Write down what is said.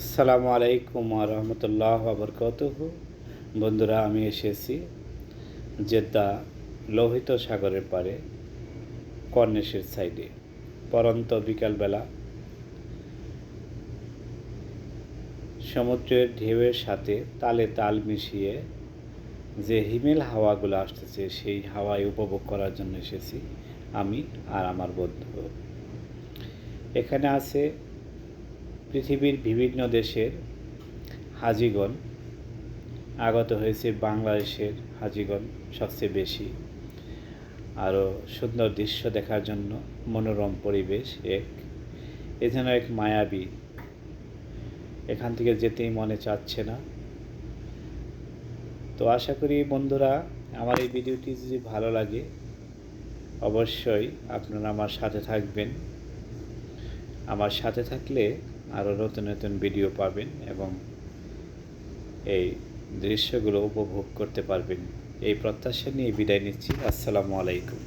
আসসালামু আলাইকুম রহমতুল্লাহ বরকাতুহু। বন্ধুরা, আমি এসেছি জেদ্দা লোহিত সাগরের পাড়ে কর্নিশের সাইডে। পরন্ত বিকালবেলা সমুদ্রের ঢেউয়ের সাথে তালে তাল মিশিয়ে যে হিমেল হাওয়াগুলো আসতেছে, সেই হাওয়ায় উপভোগ করার জন্য এসেছি আমি আর আমার বন্ধু। এখানে আছে পৃথিবীর বিভিন্ন দেশের হাজিগণ আগত হয়েছে। বাংলাদেশের হাজিগণ সবচেয়ে বেশি। আরও সুন্দর দৃশ্য দেখার জন্য মনোরম পরিবেশ এ যেন এক মায়াবী। এখান থেকে যেতেই মনে চাচ্ছে না। তো আশা করি বন্ধুরা, আমার এই ভিডিওটি যদি ভালো লাগে অবশ্যই আপনারা আমার সাথে থাকবেন। আমার সাথে থাকলে আরও নতুন নতুন ভিডিও পাবেন এবং এই দৃশ্যগুলো উপভোগ করতে পারবেন। এই প্রত্যাশা নিয়ে বিদায় নিচ্ছি। আসসালামু আলাইকুম।